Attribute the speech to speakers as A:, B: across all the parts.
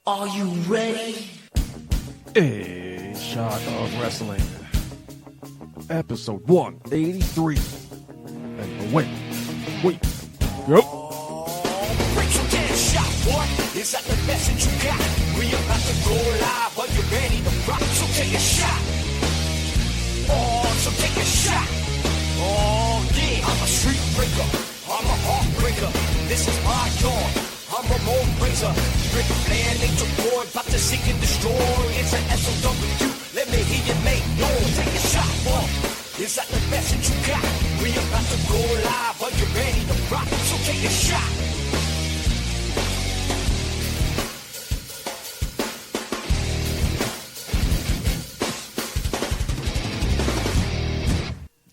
A: Are you ready?
B: A Shot of Wrestling, episode 183. And away we go.
A: Rachel get shot, what? Is that the message you got? We about to go live, are you ready to rock? So take a shot. Oh, so take a shot. Oh, yeah. I'm a street breaker. I'm a heartbreaker. This is my yard. I'm Ramon Razor. Rick Flair, Nature Boy, about to seek and destroy. It's an SOW. Let me hear you make noise. Take a shot, boy. Is that the message you got? We about to go live. Are you ready to rock? So take a shot.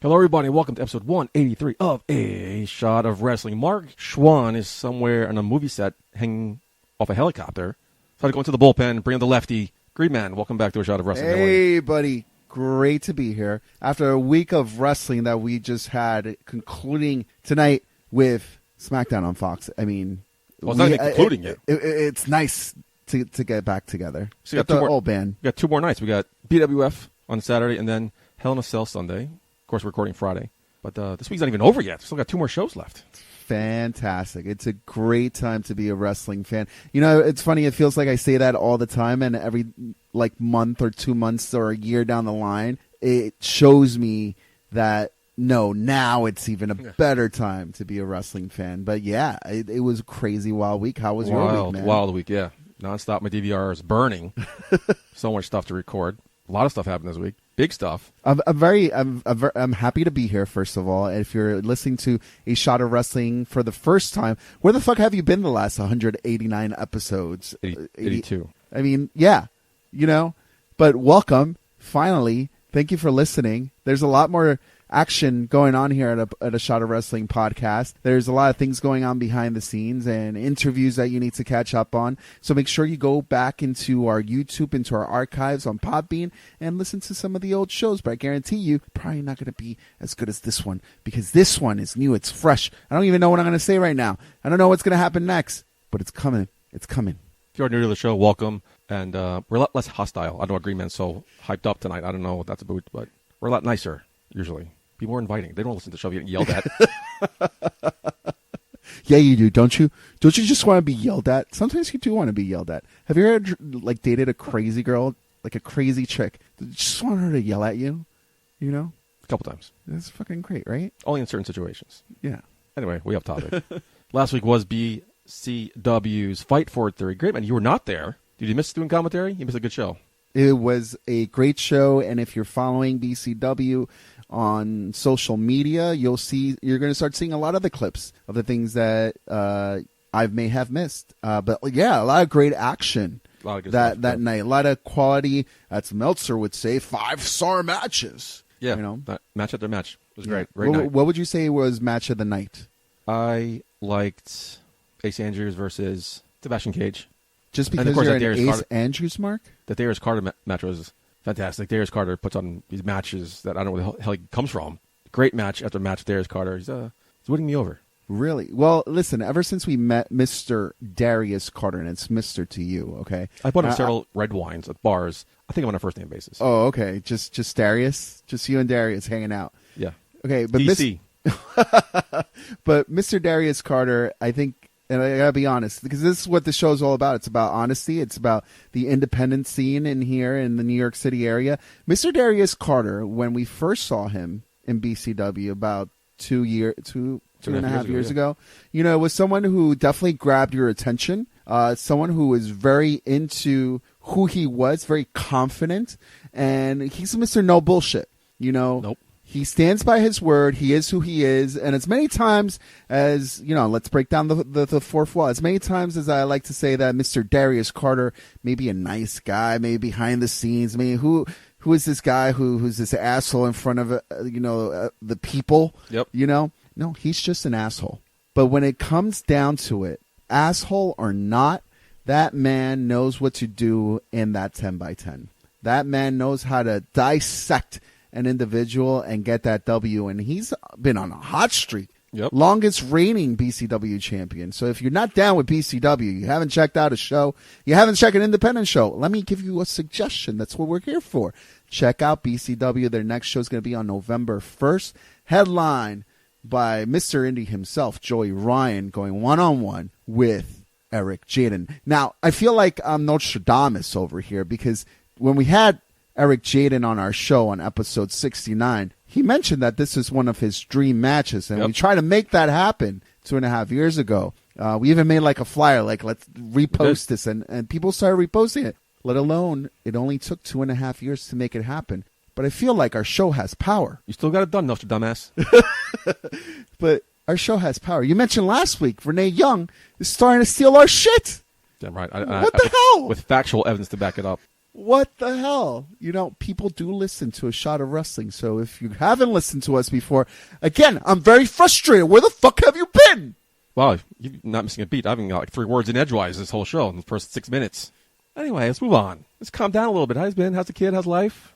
B: Hello, everybody, and welcome to episode 183 of A Shot of Wrestling. Mark Schwann is somewhere on a movie set hanging off a helicopter. So I had to go into the bullpen, bring in the lefty. Green Man, welcome back to A Shot of Wrestling.
C: Hey, buddy. Great to be here. After a week of wrestling that we just had, concluding tonight with Smackdown on Fox. I mean...
B: Well, it's not even concluding yet.
C: It's nice to get back together.
B: So
C: Get the old band.
B: We got two more nights. We got BWF on Saturday and then Hell in a Cell Sunday. Of course, we're recording Friday. But this week's not even over yet. Still got two more shows left.
C: Fantastic. It's a great time to be a wrestling fan. You know, it's funny. It feels like I say that all the time, and every month or 2 months or a year down the line, it shows me that, no, now it's even a better time to be a wrestling fan. But, yeah, it was a crazy wild week. How was your week, man?
B: Wild week, yeah. Nonstop. My DVR is burning. So much stuff to record. A lot of stuff happened this week. Big stuff.
C: I'm happy to be here, first of all. If you're listening to A Shot of Wrestling for the first time, where the fuck have you been the last 189 episodes?
B: 82.
C: I mean, yeah, you know, but welcome. Finally. Thank you for listening. There's a lot more action going on here at a Shot of Wrestling podcast. There's a lot of things going on behind the scenes and interviews that you need to catch up on. So make sure you go back into our YouTube, into our archives on Podbean, and listen to some of the old shows. But I guarantee you, probably not going to be as good as this one, because this one is new. It's fresh. I don't even know what I'm going to say right now. I don't know what's going to happen next, but it's coming. It's coming.
B: If you're new to the show, welcome. And we're a lot less hostile. I know Green Man's so hyped up tonight. I don't know what that's about, but we're a lot nicer, usually. Be more inviting. They don't listen to the show getting yelled at.
C: Yeah, you do, don't you? Don't you just want to be yelled at? Sometimes you do want to be yelled at. Have you ever dated a crazy girl, like a crazy chick? You just want her to yell at you, you know?
B: A couple times.
C: That's fucking great, right?
B: Only in certain situations.
C: Yeah.
B: Anyway, way off topic. Last week was BCW's Fight for Theory. Great, man. You were not there. Did you miss doing commentary? You missed a good show. It
C: was a great show, and if you're following BCW on social media, you're going to start seeing a lot of the clips of the things that I may have missed. But yeah, a lot of great action that night. A lot of quality, as Meltzer would say, 5-star matches.
B: Yeah,
C: you know,
B: match after match. It was great. Great night.
C: What would you say was match of the night?
B: I liked Ace Andrews versus Sebastian Cage.
C: Just because you're an Ace Andrews mark?
B: The Darius Carter match was fantastic. Darius Carter puts on these matches that I don't know where the hell he comes from. Great match after match with Darius Carter. He's winning me over.
C: Really? Well, listen, ever since we met Mr. Darius Carter, and it's Mr. to you, okay?
B: I bought him several red wines at bars. I think I'm on a first-name basis.
C: Oh, okay. Just Darius? Just you and Darius hanging out?
B: Yeah.
C: Okay, but
B: DC.
C: But Mr. Darius Carter, I think, and I gotta be honest, because this is what the show's all about. It's about honesty. It's about the independent scene in here in the New York City area. Mr. Darius Carter, when we first saw him in BCW about 2.5 years ago, you know, was someone who definitely grabbed your attention. Someone who was very into who he was, very confident, and he's Mr. No Bullshit. You know,
B: nope.
C: He stands by his word. He is who he is. And as many times as, you know, let's break down the fourth wall. As many times as I like to say that Mr. Darius Carter may be a nice guy, maybe behind the scenes. I mean, who is this guy who's this asshole in front of, the people?
B: Yep.
C: You know? No, he's just an asshole. But when it comes down to it, asshole or not, that man knows what to do in that 10x10. That man knows how to dissect an individual and get that W, and he's been on a hot streak.
B: Yep.
C: Longest reigning BCW champion. So if you're not down with BCW, you haven't checked out a show, you haven't checked an independent show, let me give you a suggestion. That's what we're here for. Check out BCW. Their next show is going to be on November 1st. Headline by Mr. Indy himself, Joey Ryan, going one-on-one with Eric Jaden. Now, I feel like I'm Nostradamus over here because when we had Eric Jaden on our show on episode 69, he mentioned that this is one of his dream matches, and we tried to make that happen 2.5 years ago. We even made like a flyer, like let's repost this, and people started reposting it, let alone it only took 2.5 years to make it happen. But I feel like our show has power.
B: You still got it done, Nostradamus.
C: But our show has power. You mentioned last week, Renee Young is starting to steal our shit.
B: Damn right.
C: What the hell?
B: With factual evidence to back it up.
C: What the hell? You know, people do listen to A Shot of Wrestling. So if you haven't listened to us before, again, I'm very frustrated. Where the fuck have you been?
B: Wow, you're not missing a beat. I've even got like 3 words in edgewise this whole show in the first 6 minutes. Anyway, let's move on. Let's calm down a little bit. How's it been? How's the kid? How's life?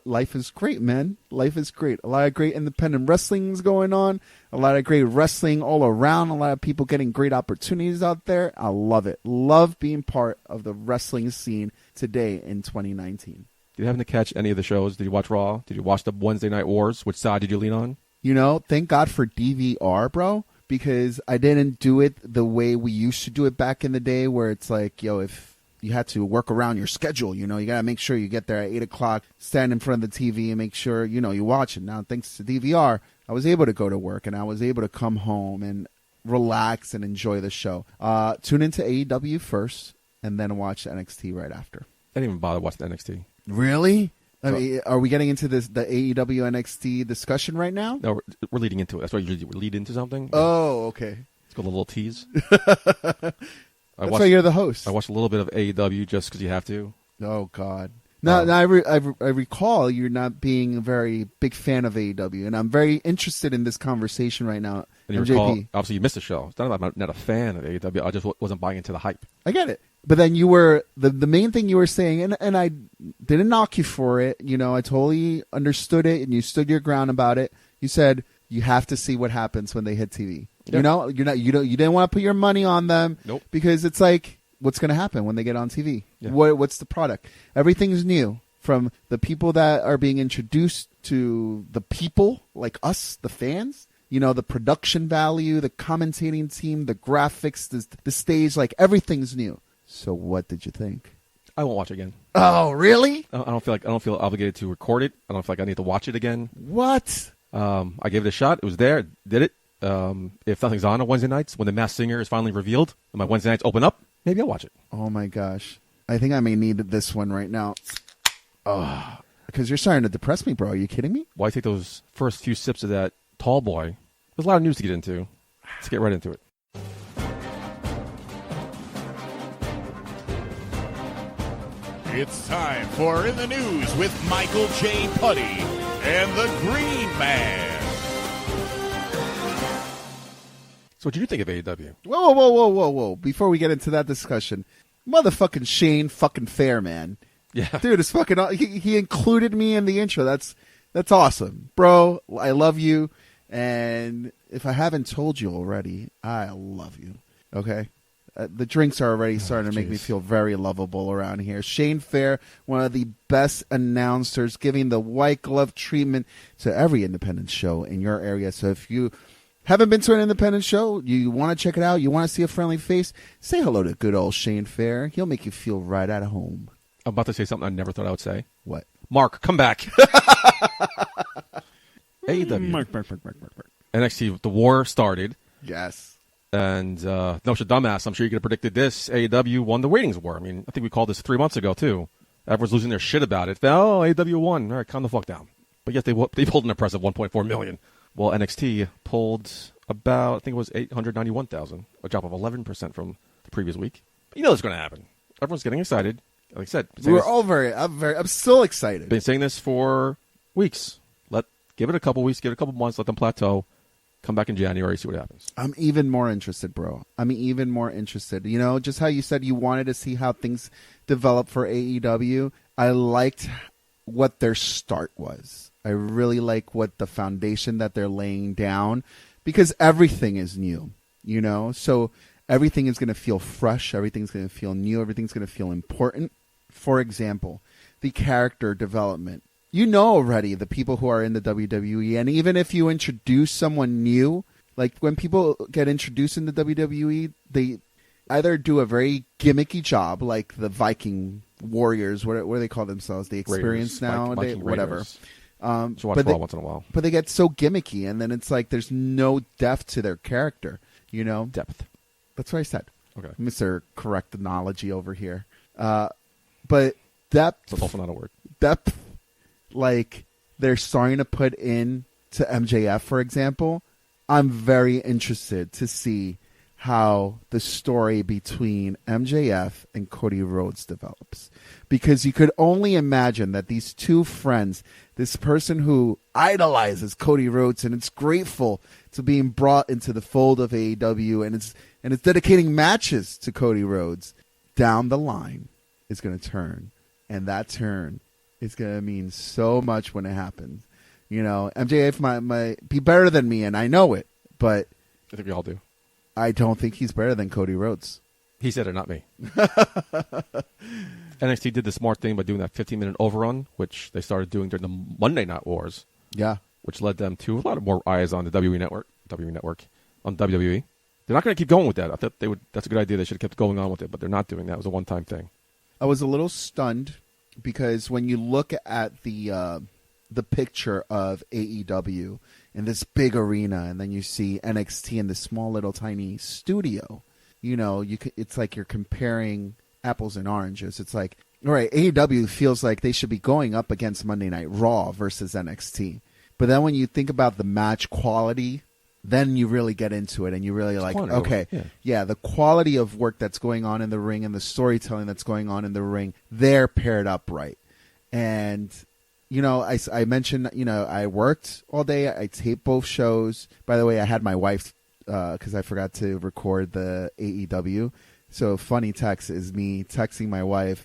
C: Life is great, man. Life is great. A lot of great independent wrestling's going on. A lot of great wrestling all around. A lot of people getting great opportunities out there. I love it. Love being part of the wrestling scene today in 2019.
B: Did you happen to catch any of the shows? Did you watch Raw? Did you watch the Wednesday Night Wars? Which side did you lean on?
C: You know, thank God for DVR, bro, because I didn't do it the way we used to do it back in the day where it's like, yo, if you had to work around your schedule, you know, you got to make sure you get there at 8 o'clock, stand in front of the TV and make sure, you know, you watch it. Now, thanks to DVR, I was able to go to work and I was able to come home and relax and enjoy the show. Tune into AEW first and then watch NXT right after.
B: I didn't even bother watching NXT.
C: Really? I mean, are we getting into the AEW NXT discussion right now?
B: No, we're leading into it. That's why you usually lead into something.
C: Oh, okay.
B: Let's go a little tease.
C: That's why you're the host.
B: I watched a little bit of AEW just because you have to.
C: Oh, God. Now I recall you're not being a very big fan of AEW, and I'm very interested in this conversation right now.
B: And you recall, obviously, you missed the show. It's not about I'm not a fan of AEW. I just wasn't buying into the hype.
C: I get it. But then you were, the main thing you were saying, and I didn't knock you for it. You know, I totally understood it, and you stood your ground about it. You said you have to see what happens when they hit TV. Yep. You know, you didn't want to put your money on them.
B: Nope.
C: Because it's like, what's going to happen when they get on TV?
B: Yeah.
C: What's the product? Everything's new, from the people that are being introduced to the people like us, the fans. You know, the production value, the commentating team, the graphics, the stage, like everything's new. So what did you think?
B: I won't watch it again.
C: Oh, really?
B: I don't feel obligated to record it. I don't feel like I need to watch it again.
C: What?
B: I gave it a shot. It was there. Did it. If nothing's on Wednesday nights, when the Masked Singer is finally revealed, and my Wednesday nights open up, maybe I'll watch it.
C: Oh my gosh, I think I may need this one right now. Oh, because you're starting to depress me, bro. Are you kidding me?
B: Why take those first few sips of that tall boy? There's a lot of news to get into. Let's get right into it.
D: It's time for In the News with Michael J. Putty and the Green Man.
B: So what did you think of AEW?
C: Whoa. Before we get into that discussion, motherfucking Shane fucking Fair, man.
B: Yeah.
C: Dude, it's fucking, he included me in the intro. That's awesome. Bro, I love you. And if I haven't told you already, I love you. Okay? The drinks are already starting to make me feel very lovable around here. Shane Fair, one of the best announcers, giving the white glove treatment to every independent show in your area. So if you haven't been to an independent show, you want to check it out, you want to see a friendly face, say hello to good old Shane Fair. He'll make you feel right at home.
B: I'm about to say something I never thought I would say.
C: What?
B: Mark, come back. AEW.
C: Mark.
B: NXT, the war started.
C: Yes.
B: And Nostradamus, I'm sure you could have predicted this. AEW won the ratings war. I mean, I think we called this 3 months ago, too. Everyone's losing their shit about it. Oh, AEW won. All right, calm the fuck down. But yet they pulled an impressive 1.4 million. Well, NXT pulled about, I think it was 891,000, a drop of 11% from the previous week. But you know it's going to happen. Everyone's getting excited. Like I said,
C: I'm still excited.
B: Been saying this for weeks. Give it a couple weeks, give it a couple months, let them plateau. Come back in January, see what happens.
C: I'm even more interested, bro. I'm even more interested. You know, just how you said you wanted to see how things develop for AEW. I liked what their start was. I really like what the foundation that they're laying down, because everything is new, you know? So everything is going to feel fresh. Everything's going to feel new. Everything's going to feel important. For example, the character development. You know already the people who are in the WWE, and even if you introduce someone new, like when people get introduced in the WWE, they either do a very gimmicky job, like the Viking Warriors, what do they call themselves? The Experience now, whatever.
B: Should watch Raw once in a while.
C: But they get so gimmicky, and then it's like there's no depth to their character, you know?
B: Depth.
C: That's what I said.
B: Okay.
C: Mr. Correctology over here. But depth...
B: That's also not a word.
C: Depth, like they're starting to put in to MJF, for example. I'm very interested to see how the story between MJF and Cody Rhodes develops. Because you could only imagine that these two friends, this person who idolizes Cody Rhodes and it's grateful to being brought into the fold of AEW and it's dedicating matches to Cody Rhodes, down the line is going to turn. And that turn is going to mean so much when it happens. You know, MJF might be better than me, and I know it, but
B: I think we all do.
C: I don't think he's better than Cody Rhodes.
B: He said it, not me. NXT did the smart thing by doing that 15-minute overrun, which they started doing during the Monday Night Wars.
C: Yeah.
B: Which led them to a lot of more eyes on the WWE Network, on WWE. They're not going to keep going with that. I thought they would. That's a good idea. They should have kept going on with it, but they're not doing that. It was a one-time thing.
C: I was a little stunned because when you look at the picture of AEW in this big arena, and then you see NXT in this small little tiny studio, you know, it's like you're comparing apples and oranges. It's like, all right, AEW feels like they should be going up against Monday Night Raw versus NXT. But then when you think about the match quality, then you really get into it and you really like, okay, yeah, the quality of work that's going on in the ring and the storytelling that's going on in the ring, they're paired up right. And, you know, I mentioned, you know, I worked all day. I taped both shows. By the way, I had my wife, because I forgot to record the AEW. So funny text is me texting my wife,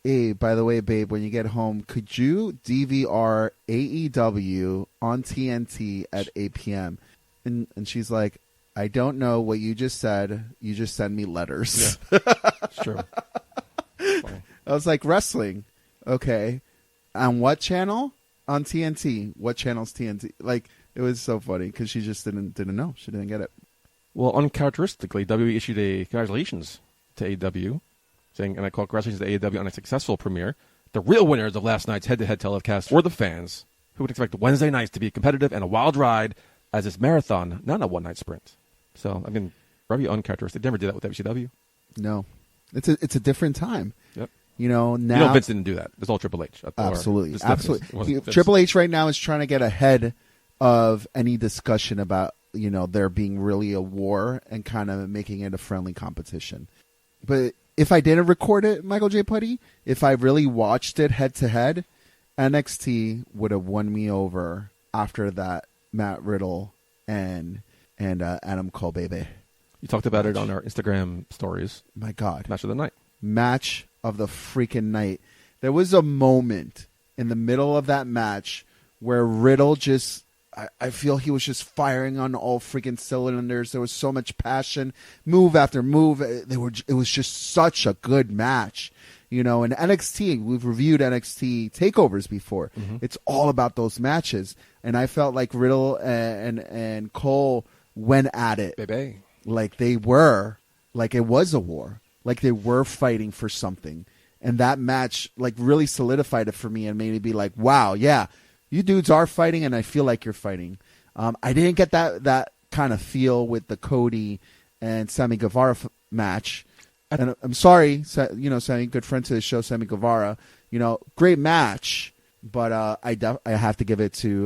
C: hey, by the way, babe, when you get home, could you DVR AEW on TNT at 8 p.m.? And she's like, I don't know what you just said. You just send me letters.
B: Yeah. It's true.
C: I was like, wrestling. Okay. On what channel? On TNT. What channel's TNT? Like, it was so funny because she just didn't know. She didn't get it.
B: Well, uncharacteristically, WWE issued a congratulations to AEW, saying, and I quote, congratulations to AEW on a successful premiere. The real winners of last night's head-to-head telecast were the fans, who would expect Wednesday nights to be competitive and a wild ride as it's marathon, not a one-night sprint. So, I mean, very uncharacteristic. They never did that with WCW.
C: No. It's a different time.
B: Yep.
C: You know, now...
B: You know Vince didn't do that. It's all Triple H.
C: Absolutely. Absolutely. Triple H right now is trying to get ahead of any discussion about, you know, there being really a war and kind of making it a friendly competition. But if I didn't record it, Michael J. Putty, if I really watched it head-to-head, NXT would have won me over after that Matt Riddle and Adam Cole, baby.
B: You talked about it on our Instagram stories.
C: My God.
B: Match of the night.
C: Match of the freaking night. There was a moment in the middle of that match where Riddle just... I feel he was just firing on all freaking cylinders. There was so much passion, move after move. It was just such a good match, you know. And NXT, we've reviewed NXT takeovers before. Mm-hmm. It's all about those matches, and I felt like Riddle and Cole went at it,
B: baby,
C: like they were, like it was a war, like they were fighting for something. And that match, like, really solidified it for me and made me be like, wow, yeah. You dudes are fighting, and I feel like you're fighting. I didn't get that kind of feel with the Cody and Sammy Guevara match. And I'm sorry, you know, Sammy, good friend to the show, Sammy Guevara. You know, great match, but I have to give it to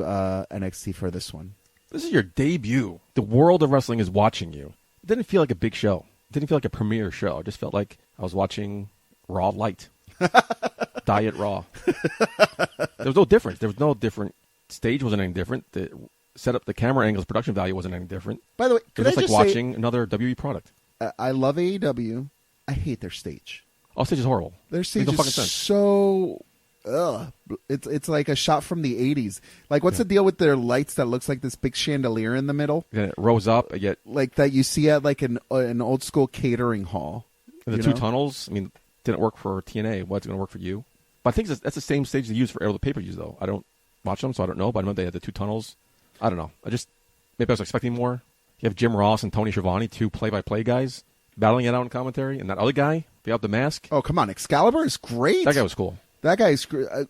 C: NXT for this one.
B: This is your debut. The world of wrestling is watching you. It didn't feel like a big show. It didn't feel like a premiere show. It just felt like I was watching Raw Light. Diet Raw. There was no difference. There was no different. Stage wasn't any different. The setup, the camera angles, production value wasn't any different.
C: By the way,
B: it was just like watching another WWE product.
C: I love AEW. I hate their stage.
B: Oh, stage is horrible.
C: Their stage is so ugh. It's like a shot from the 80s. Like, what's the deal with their lights that looks like this big chandelier in the middle?
B: Then it rose up. I get
C: Like that you see at like an old school catering hall.
B: the two tunnels. I mean, didn't work for TNA. What's going to work for you? But I think that's the same stage they use for all the pay-per-views, though. I don't watch them, so I don't know. But I know they had the two tunnels. I don't know. Maybe I was expecting more. You have Jim Ross and Tony Schiavone, two play-by-play guys, battling it out in commentary. And that other guy, without the mask.
C: Oh, come on. Excalibur is great.
B: That guy was cool.
C: That guy is I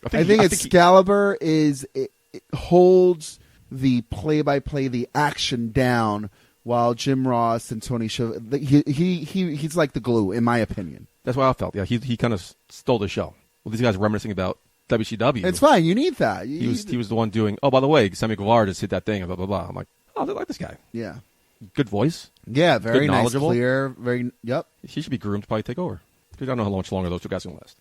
C: think
B: he
C: Excalibur it holds the play-by-play, the action down, while Jim Ross and Tony Schiavone, he's like the glue, in my opinion.
B: That's what I felt. Yeah, he kind of stole the show. Well, these guys reminiscing about WCW.
C: It's fine. You need that.
B: He was the one doing, oh, by the way, Sammy Guevara just hit that thing, and blah, blah, blah. I'm like, oh, I like this guy.
C: Yeah.
B: Good voice.
C: Yeah, very
B: Good,
C: nice,
B: knowledgeable.
C: clear, very, yep.
B: He should be groomed to probably take over. Because I don't know how much longer those two guys can last.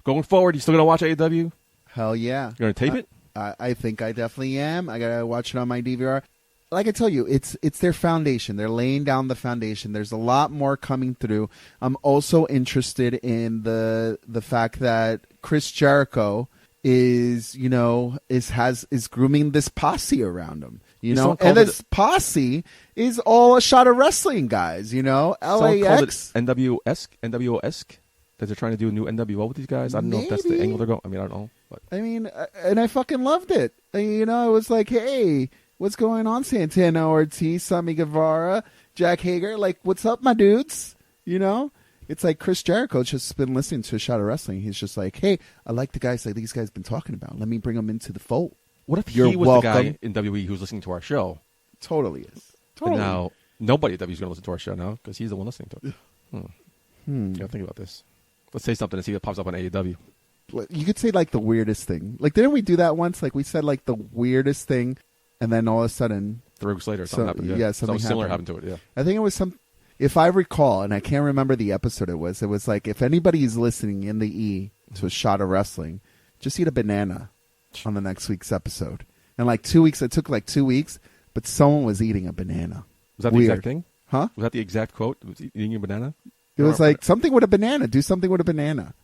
B: Going forward, you still going to watch AEW?
C: Hell yeah.
B: You're going to tape it?
C: I think I definitely am. I got to watch it on my DVR. Like I tell you, it's their foundation. They're laying down the foundation. There's a lot more coming through. I'm also interested in the fact that Chris Jericho is grooming this posse around him. And this posse is all a shot of wrestling guys. LAX,
B: NWO-esque. That they're trying to do a new NWO with these guys. I don't know if that's the angle they're going. I mean, I don't know. But.
C: I mean, and I fucking loved it. It was like, hey, what's going on, Santana Ortiz, Sammy Guevara, Jack Hager? Like, what's up, my dudes? It's like Chris Jericho's just been listening to a shot of wrestling. He's just like, hey, I like the guys like these guys been talking about. Let me bring them into the fold.
B: What if
C: You're
B: he was
C: welcome.
B: the guy in WWE who's listening to our show?
C: Totally is.
B: And
C: Totally.
B: now nobody at WWE is going to listen to our show now because he's the one listening to it. Yeah, think about this. Let's say something and see what pops up on AEW.
C: You could say like the weirdest thing. Like, didn't we do that once? Like, we said like the weirdest thing, and then all of a sudden
B: 3 weeks later, something happened.
C: Yeah, something
B: similar
C: happened.
B: happened to it. Yeah,
C: I think it was some. If I recall, and I can't remember the episode it was like, if anybody's listening in the E to a shot of wrestling, just eat a banana on the next week's episode. And like 2 weeks, it took like 2 weeks, but someone was eating a banana.
B: Was that
C: Weird.
B: the exact thing?
C: Huh?
B: Was that the exact quote? Was eating a banana?
C: It was like something with a banana. Do something with a banana.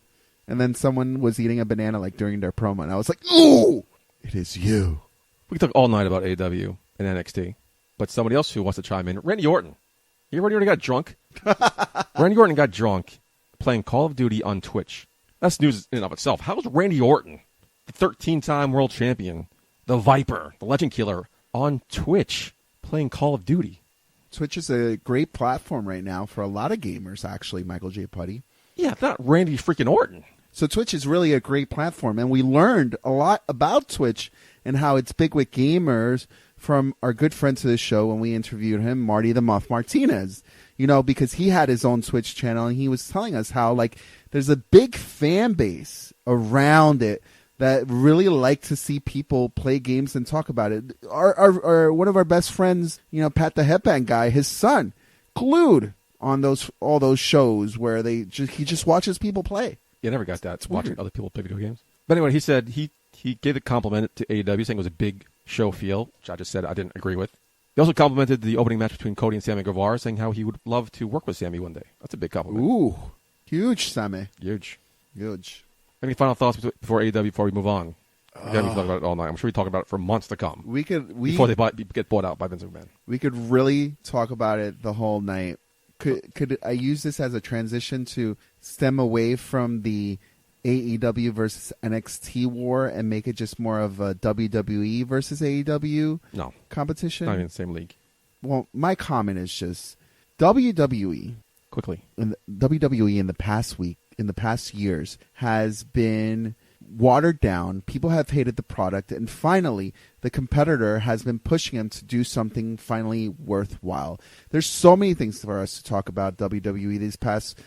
C: And then someone was eating a banana like during their promo, and I was like, ooh, it is you.
B: We could talk all night about AEW and NXT, but somebody else who wants to chime in, Randy Orton. Randy Orton got drunk. Randy Orton got drunk playing Call of Duty on Twitch. That's news in and of itself. How is Randy Orton, the 13-time world champion, the Viper, the Legend Killer, on Twitch playing Call of Duty?
C: Twitch is a great platform right now for a lot of gamers, actually, Michael J. Putty.
B: Yeah, not Randy freaking Orton.
C: So Twitch is really a great platform, and we learned a lot about Twitch and how it's big with gamers from our good friend to the show when we interviewed him, Marty the Muff Martinez, because he had his own Twitch channel, and he was telling us how, like, there's a big fan base around it that really like to see people play games and talk about it. Our one of our best friends, Pat the Headband Guy, his son, glued on all those shows where he just watches people play.
B: Yeah, I never got that. Watching other people play video games. But anyway, he said he gave a compliment to AEW, saying it was a big show feel, which I just said I didn't agree with. He also complimented the opening match between Cody and Sammy Guevara, saying how he would love to work with Sammy one day. That's a big compliment.
C: Ooh, huge, Sammy.
B: Huge.
C: Any
B: final thoughts before AEW, before we move on? Again, we can talk about it all night. I'm sure we talk about it for months to come. Before they get bought out by Vince McMahon. We
C: could really talk about it the whole night. Could I use this as a transition to stem away from the AEW versus NXT war and make it just more of a WWE versus AEW competition?
B: Not even the same league.
C: Well, my comment is just WWE.
B: Quickly.
C: WWE in the past years has been watered down. People have hated the product, and finally the competitor has been pushing them to do something finally worthwhile. There's so many things for us to talk about WWE this past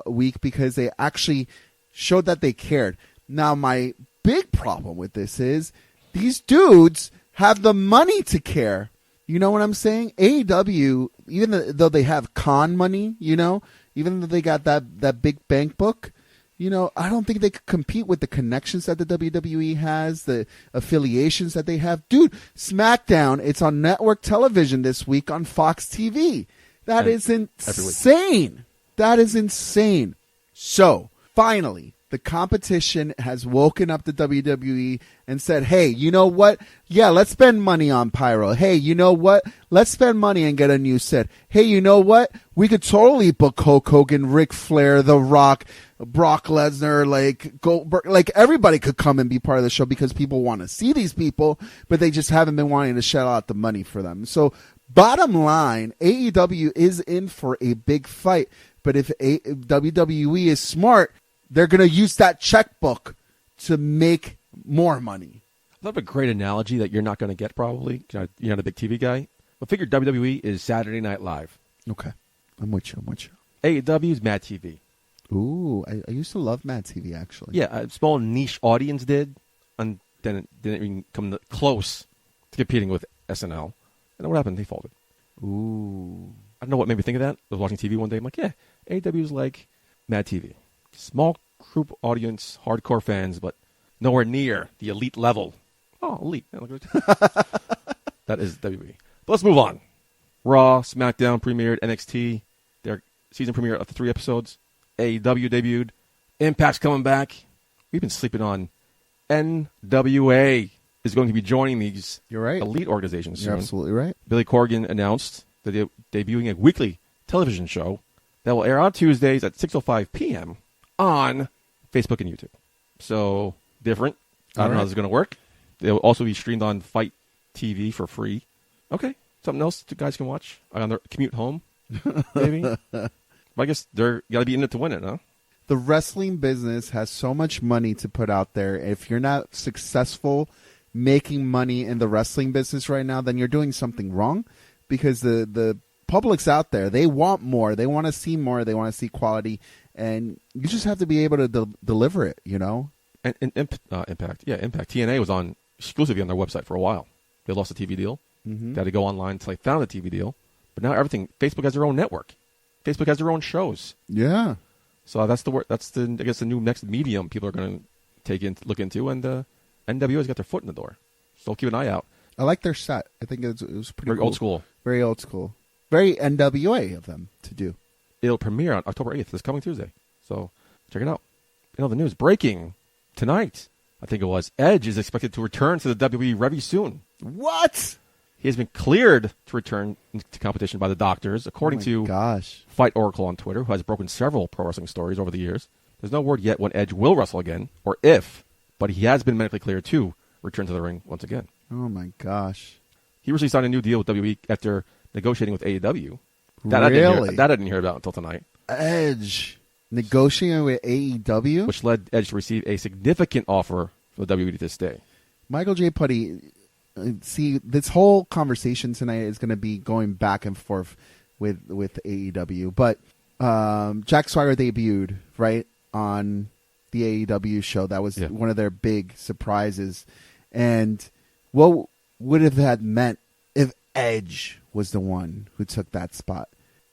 C: week because they actually showed that they cared. Now, my big problem with this is these dudes have the money to care. You know what I'm saying? AEW, even though they have con money, even though they got that big bank book, I don't think they could compete with the connections that the WWE has, the affiliations that they have. Dude, Smackdown, it's on network television this week on Fox TV. That is insane. That is insane. So, finally, The competition has woken up the WWE and said, hey, you know what? Yeah, let's spend money on Pyro. Hey, you know what? Let's spend money and get a new set. Hey, you know what? We could totally book Hulk Hogan, Ric Flair, The Rock, Brock Lesnar, like Goldberg. Like everybody could come and be part of the show because people want to see these people, but they just haven't been wanting to shell out the money for them. So bottom line, AEW is in for a big fight. But if WWE is smart, they're going to use that checkbook to make more money.
B: I thought of a great analogy that you're not going to get probably. You're not a big TV guy. But figure WWE is Saturday Night Live.
C: Okay. I'm with you.
B: AEW is Mad TV.
C: Ooh, I used to love Mad TV, actually.
B: Yeah, a small niche audience did, and then it didn't even come close to competing with SNL. And then what happened? They folded.
C: Ooh.
B: I don't know what made me think of that. I was watching TV one day. I'm like, yeah, AEW is like Mad TV. Small group audience, hardcore fans, but nowhere near the elite level. Oh, elite. That is WWE. But let's move on. Raw, SmackDown premiered, NXT, their season premiere of the 3 episodes. AEW debuted. Impact's coming back. We've been sleeping on NWA is going to be joining these
C: You're right.
B: elite organizations soon.
C: You're absolutely right.
B: Billy Corgan announced that they're debuting a weekly television show that will air on Tuesdays at 6:05 p.m. on Facebook and YouTube. So, different. I don't know how this is going to work. They will also be streamed on Fight TV for free. Okay. Something else you guys can watch on their commute home, maybe? But I guess you got to be in it to win it, huh?
C: The wrestling business has so much money to put out there. If you're not successful making money in the wrestling business right now, then you're doing something wrong, because the public's out there. They want more. They want to see more. They want to see quality. And you just have to be able to deliver it, you know?
B: And Impact. Yeah, Impact. TNA was on exclusively on their website for a while. They lost the TV deal.
C: Mm-hmm.
B: They had to go online until they found a TV deal. But now everything, Facebook has their own network. Facebook has their own shows.
C: Yeah.
B: So that's the I guess the new next medium people are going to look into, and NWA's got their foot in the door. So keep an eye out.
C: I like their set. I think it was pretty
B: Very
C: cool.
B: old school.
C: Very old school. Very NWA of them to do.
B: It'll premiere on October 8th, this coming Tuesday. So check it out. In other news, breaking tonight, I think it was, Edge is expected to return to the WWE very soon.
C: What?
B: He has been cleared to return to competition by the doctors, according to Fight Oracle on Twitter, who has broken several pro wrestling stories over the years. There's no word yet when Edge will wrestle again, or if, but he has been medically cleared to return to the ring once again.
C: Oh, my gosh.
B: He recently signed a new deal with WWE after negotiating with AEW.
C: Really?
B: I didn't hear about until tonight.
C: Edge negotiating with AEW?
B: Which led Edge to receive a significant offer from the WWE to this day.
C: Michael J. Putty, see, this whole conversation tonight is going to be going back and forth with AEW. But Jack Swagger debuted, right, on the AEW show. That was one of their big surprises. And what would have had meant if Edge was the one who took that spot?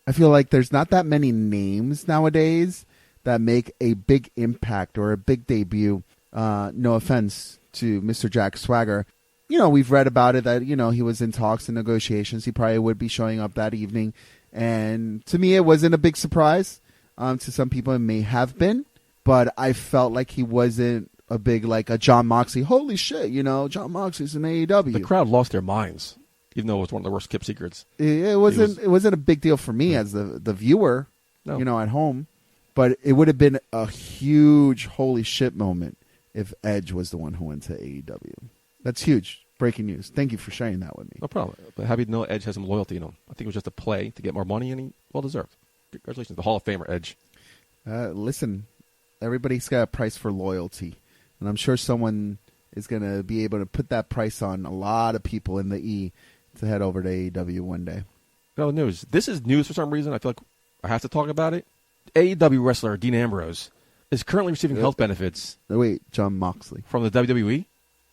C: I feel like there's not that many names nowadays that make a big impact or a big debut. No offense to Mr. Jack Swagger. You know, we've read about it that, you know, he was in talks and negotiations. He probably would be showing up that evening. And to me, it wasn't a big surprise. To some people, it may have been. But I felt like he wasn't a big, like a John Moxley. Holy shit, you know, John Moxley's in AEW.
B: The crowd lost their minds, even though it was one of the worst kept secrets.
C: It wasn't a big deal for me as the viewer, you know, at home. But it would have been a huge holy shit moment if Edge was the one who went to AEW. That's huge. Breaking news. Thank you for sharing that with me.
B: No problem. But happy to know Edge has some loyalty in him. I think it was just a play to get more money, and he well-deserved. Congratulations. The Hall of Famer, Edge.
C: Listen, everybody's got a price for loyalty. And I'm sure someone is going to be able to put that price on a lot of people in the E to head over to AEW one day.
B: No news. This is news for some reason. I feel like I have to talk about it. AEW wrestler Dean Ambrose is currently receiving health benefits.
C: Wait, John Moxley.
B: From the WWE.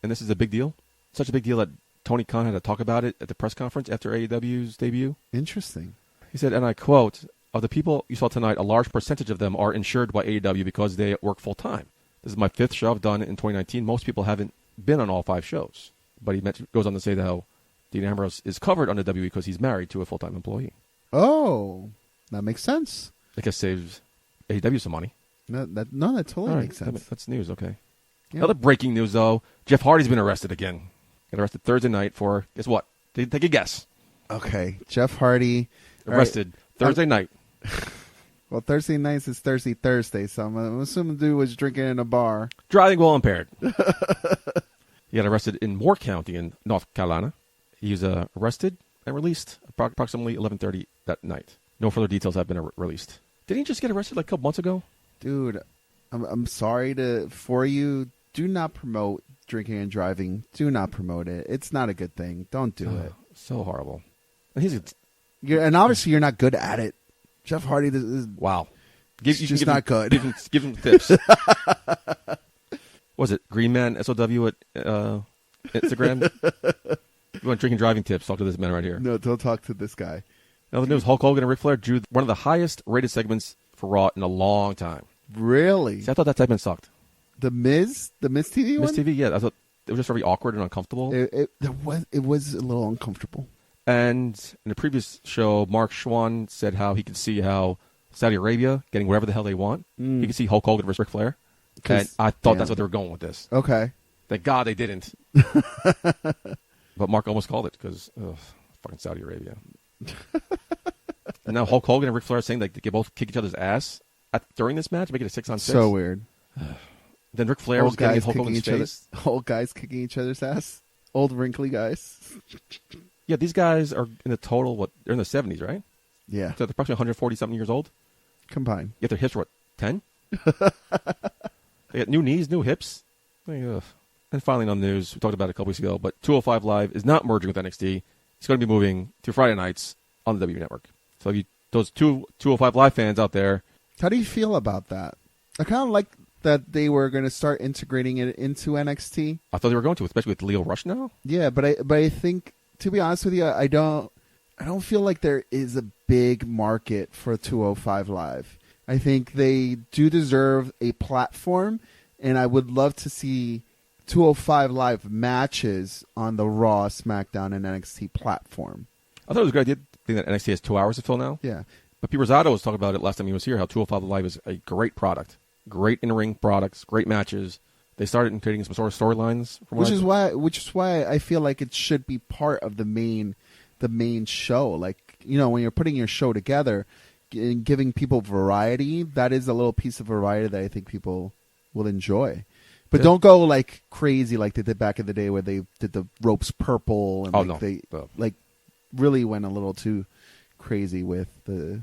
B: And this is a big deal. Such a big deal that Tony Khan had to talk about it at the press conference after AEW's debut.
C: Interesting.
B: He said, and I quote, "Of the people you saw tonight, a large percentage of them are insured by AEW because they work full-time. This is my 5th show I've done in 2019. Most people haven't been on all 5 shows." But he goes on to say that how Dean Ambrose is covered under WWE because he's married to a full-time employee.
C: Oh, that makes sense.
B: I guess saves AEW some money.
C: No, that totally
B: All right,
C: makes sense.
B: That's news, okay.
C: Yeah.
B: Another breaking news, though. Jeff Hardy's been arrested again. Got arrested Thursday night for, guess what? Take a guess.
C: Okay, Jeff Hardy.
B: Arrested Thursday night.
C: Well, Thursday nights is Thursday, so I'm assuming the dude was drinking in a bar.
B: Driving while impaired. He got arrested in Moore County in North Carolina. He was arrested and released approximately 11:30 that night. No further details have been released. Didn't he just get arrested like a couple months ago?
C: Dude, I'm sorry for you. Do not promote drinking and driving. Do not promote it. It's not a good thing. Don't do it.
B: So horrible. And
C: And obviously, you're not good at it. Jeff Hardy is
B: wow.
C: you just not good.
B: Give him tips. Was it Green Man SOW at Instagram? You want drinking driving tips? Talk to this man right here.
C: No, don't talk to this guy.
B: Now the news: Hulk Hogan and Ric Flair drew one of the highest rated segments for Raw in a long time.
C: Really?
B: See, I thought that segment sucked.
C: The Miz TV one?
B: Miz TV, yeah. I thought it was just very awkward and uncomfortable.
C: It was a little uncomfortable.
B: And in the previous show, Mark Schwann said how he could see how Saudi Arabia getting whatever the hell they want. He could see Hulk Hogan versus Ric Flair. And I thought that's what they were going with this.
C: Okay.
B: Thank God they didn't. But Mark almost called it because fucking Saudi Arabia. And now Hulk Hogan and Ric Flair are saying they can both kick each other's ass during this match, make it a 6-on-6.
C: So weird.
B: Then Ric Flair was getting Hulk Hogan's face.
C: Old guys kicking each other's ass. Old wrinkly guys.
B: Yeah, these guys are in the total, they're in the 70s, right?
C: Yeah.
B: So they're approximately 140-something years old.
C: Combined.
B: Yet their hips are, 10? They got new knees, new hips. And finally on the news, we talked about it a couple weeks ago, but 205 Live is not merging with NXT. It's going to be moving to Friday nights on the WWE Network. So those 205 Live fans out there.
C: How do you feel about that? I kind of like that they were going to start integrating it into NXT.
B: I thought they were going to, especially with Leo Rush now.
C: Yeah, but I think, to be honest with you, I don't feel like there is a big market for 205 Live. I think they do deserve a platform, and I would love to see 205 Live matches on the Raw, SmackDown, and NXT platform.
B: I thought it was a good idea. I think that NXT has 2 hours to fill now.
C: Yeah.
B: But Pete Rosado was talking about it last time he was here, how 205 Live is a great product. Great in-ring products, great matches. They started creating some sort of storylines.
C: Which is why I feel like it should be part of the main show. Like, when you're putting your show together and giving people variety, that is a little piece of variety that I think people will enjoy. But don't go like crazy like they did back in the day where they did the ropes purple and they really went a little too crazy with the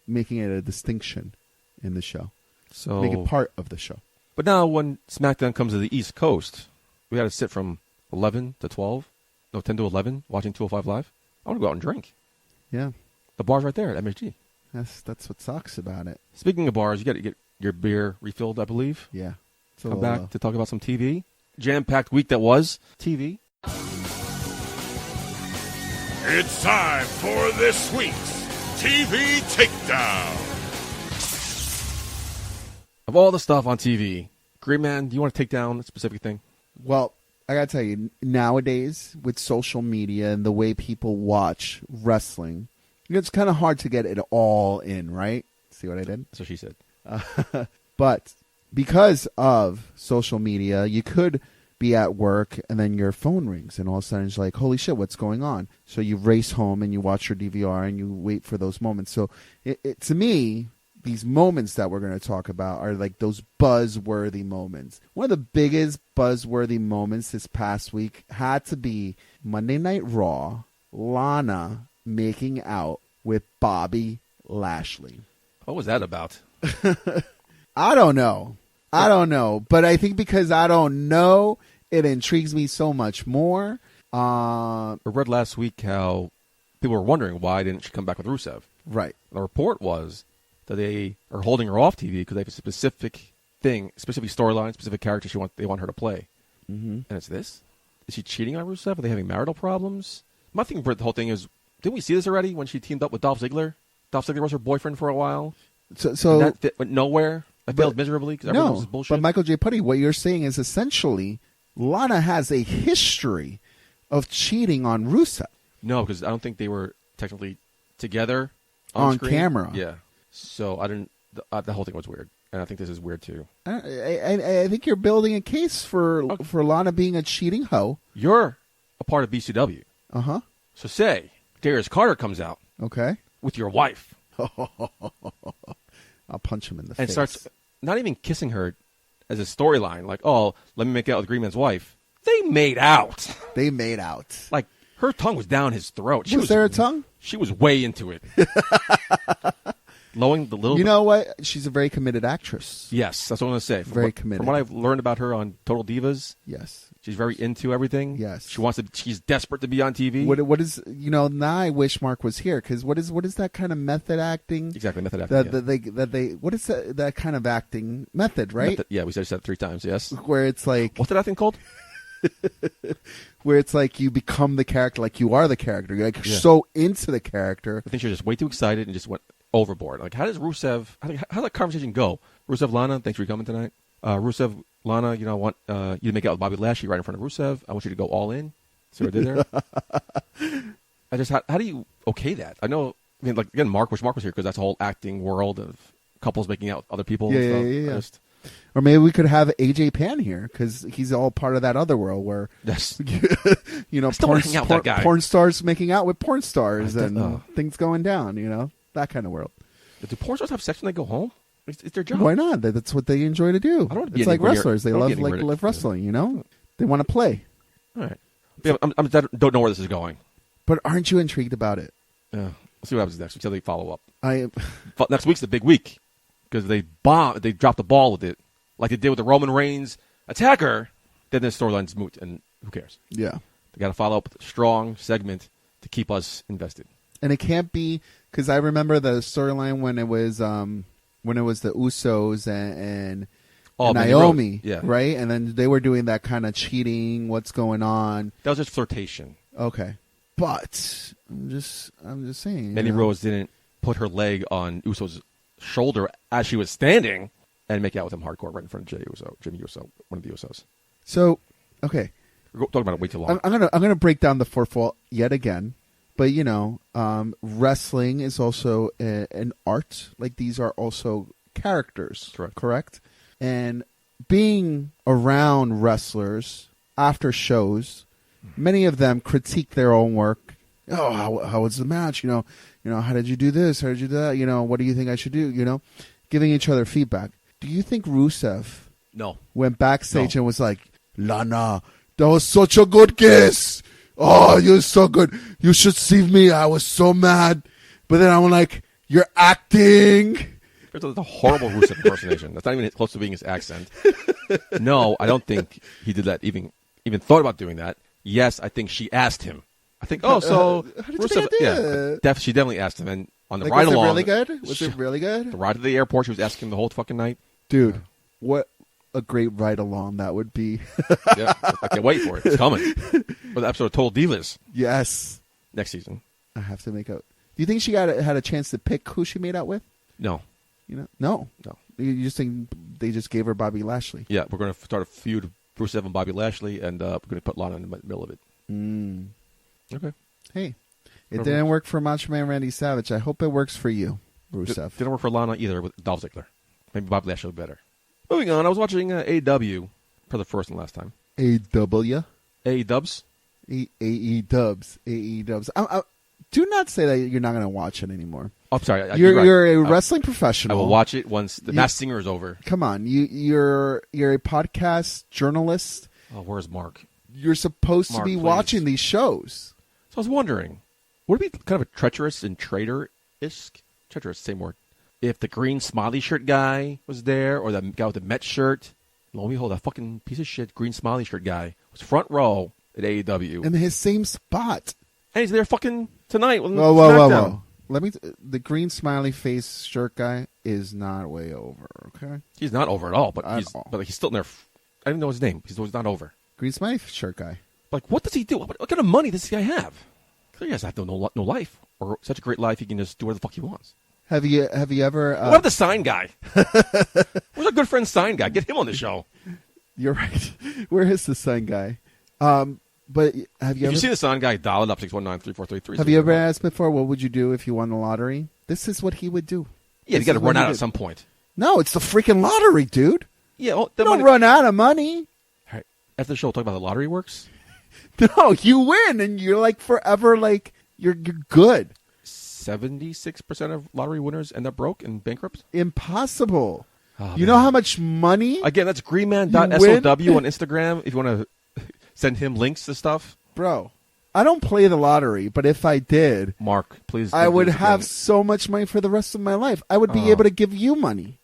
C: making it a distinction in the show. So make it part of the show.
B: But now when SmackDown comes to the East Coast, we got to sit from 11 to 12, 10 to 11 watching 205 Live. I want to go out and drink.
C: Yeah.
B: The bar's right there at MSG.
C: That's what sucks about it.
B: Speaking of bars, you got to get your beer refilled, I believe.
C: Yeah.
B: Come back to talk about some TV. Jam-packed week that was TV.
D: It's time for this week's TV Takedown.
B: Of all the stuff on TV, Green Man, do you want to take down a specific thing?
C: Well, I got to tell you, nowadays with social media and the way people watch wrestling, it's kind of hard to get it all in, right? See what I did?
B: That's what she said.
C: But because of social media, you could be at work and then your phone rings and all of a sudden it's like, holy shit, what's going on? So you race home and you watch your DVR and you wait for those moments. So to me, these moments that we're going to talk about are like those buzzworthy moments. One of the biggest buzzworthy moments this past week had to be Monday Night Raw, Lana making out with Bobby Lashley.
B: What was that about?
C: I don't know. But I think because I don't know, it intrigues me so much more.
B: I read last week how people were wondering why didn't she come back with Rusev.
C: Right.
B: The report was that they are holding her off TV because they have a specific thing, specific storyline, specific character they want her to play. Mm-hmm. And it's this? Is she cheating on Rusev? Are they having marital problems? My thing for the whole thing is, didn't we see this already when she teamed up with Dolph Ziggler? Dolph Ziggler was her boyfriend for a while.
C: So
B: that went nowhere. I failed miserably because everything was bullshit.
C: But Michael J. Putty, what you're saying is essentially Lana has a history of cheating on Rusev.
B: No, because I don't think they were technically together
C: on
B: screen.
C: camera.
B: Yeah. So I didn't. The whole thing was weird. and I think this is weird too.
C: I think you're building a case for Lana being a cheating hoe.
B: You're a part of BCW.
C: Uh-huh.
B: So say Darius Carter comes out
C: Okay.
B: with your wife
C: I'll punch him in the
B: and
C: face.
B: starts not even kissing her as a storyline, like, oh, let me make out with Green Man's wife. They made out.
C: They made out.
B: Like, her tongue was down his throat.
C: Was there a tongue?
B: She was way into it. Lowing the little...
C: You know what? She's a very committed actress.
B: Yes, that's what I'm going to say.
C: Very committed.
B: From what I've learned about her on Total Divas,
C: Yes.
B: she's very into everything.
C: Yes.
B: She's desperate to be on TV.
C: What is, now I wish Mark was here, because what is that kind of method acting?
B: Exactly, method acting.
C: What is that kind of acting method, right?
B: Yeah, we said that 3 times, yes.
C: Where it's like...
B: What's that thing called?
C: Where it's like you become the character, like you are the character. You're like so into the character.
B: I think she was just way too excited and just went overboard. Like, how does Rusev... How does that conversation go? Rusev, Lana, thanks for coming tonight. Rusev, Lana, I want you to make out with Bobby Lashley right in front of Rusev. I want you to go all in. See what I did there? How do you okay that? I know, like, again, Mark was here because that's a whole acting world of couples making out with other people.
C: Yeah. Or maybe we could have AJ Pan here, because he's all part of that other world where,
B: yes,
C: porn stars making out with porn stars and things going down, that kind of world.
B: Do porn stars have sex when they go home? It's their job.
C: Why not? That's what they enjoy to do. It's like wrestlers. They love wrestling, They want to play.
B: All right. Yeah, I don't know where this is going.
C: But aren't you intrigued about it?
B: Yeah. We'll see what happens next week. See how they follow up.
C: But
B: next week's the big week because they dropped the ball with it, like they did with the Roman Reigns attacker. Then the storyline's moot, and who cares?
C: Yeah.
B: They got to follow up with a strong segment to keep us invested.
C: And it can't be, because I remember the storyline when it was the Usos and Naomi, right? And then they were doing that kind of cheating. What's going on?
B: That was just flirtation.
C: Okay, but I'm just saying.
B: Mandy Rose didn't put her leg on Uso's shoulder as she was standing and make out with him hardcore right in front of Jimmy Uso, one of the Usos.
C: So, okay,
B: we're talking about it way too long.
C: I'm gonna break down the fourth wall yet again. But, wrestling is also an art. Like, these are also characters. Correct? And being around wrestlers after shows, many of them critique their own work. Oh, how was the match? How did you do this? How did you do that? What do you think I should do? Giving each other feedback. Do you think Rusev went backstage and was like, Lana, that was such a good kiss. Oh, you're so good. You should see me. I was so mad. But then I'm like, you're acting.
B: It's a horrible Rusev impersonation. That's not even close to being his accent. No, I don't think he did that, even thought about doing that. Yes, I think she asked him. I think, so
C: how did
B: Rusev,
C: you
B: she definitely asked him. And on the
C: like,
B: ride along.
C: Was it really good? Was it really good?
B: The ride to the airport, she was asking him the whole fucking night.
C: Dude, what a great ride along that would be.
B: Yeah, I can't wait for it. It's coming. For the episode of Total Divas.
C: Yes.
B: Next season.
C: I have to make out. Do you think she had a chance to pick who she made out with?
B: No.
C: No. You just think they just gave her Bobby Lashley?
B: Yeah, we're going to start a feud, Rusev and Bobby Lashley, and we're going to put Lana in the middle of it. Okay.
C: Hey, it didn't work for Macho Man Randy Savage. I hope it works for you, Rusev.
B: Didn't work for Lana either with Dolph Ziggler. Maybe Bobby Lashley better. Moving on, I was watching AEW for the first and last time.
C: AEW?
B: AEW?
C: AEW. Do not say that you're not going to watch it anymore.
B: Oh, I'm sorry.
C: You're a wrestling professional.
B: I will watch it once the Masked Singer is over.
C: Come on. You're a podcast journalist.
B: Oh, where's Mark?
C: You're supposed to be watching these shows.
B: So I was wondering, would it be kind of a treacherous and traitor-ish? Treacherous, same word. If the green smiley shirt guy was there, or the guy with the Met shirt, lo and behold, that fucking piece of shit green smiley shirt guy was front row at AEW.
C: In his same spot.
B: And he's there fucking tonight.
C: Whoa. The green smiley face shirt guy is not way over, okay?
B: He's not over at all, but he's still in there. I didn't know his name. He's not over.
C: Green smiley shirt guy.
B: Like, what does he do? What kind of money does this guy have? He has no life, or such a great life he can just do whatever the fuck he wants.
C: Have you ever?
B: What about the sign guy? Where's our good friend sign guy? Get him on the show.
C: You're right. Where is the sign guy? But have you?
B: If you see the sign guy, dial it up 619-343-3.
C: Have you ever asked before? What would you do if you won the lottery? This is what he would do.
B: Yeah, you got to run out at some point.
C: No, it's the freaking lottery, dude.
B: Yeah, well,
C: You don't run out of money.
B: All right. After the show, we'll talk about how the lottery works.
C: No, you win, and you're like forever, like you're good.
B: 76% of lottery winners end up broke and bankrupt.
C: Impossible.
B: Oh,
C: you
B: man.
C: know how much money,
B: Again, that's
C: You
B: greenman.sow on Instagram if you want to send him links to stuff.
C: bro? I don't play the lottery, but if I did,
B: Mark, please.
C: I
B: don't do
C: would
B: this
C: have
B: again.
C: so much money for the rest of my life. I would be able to give you money.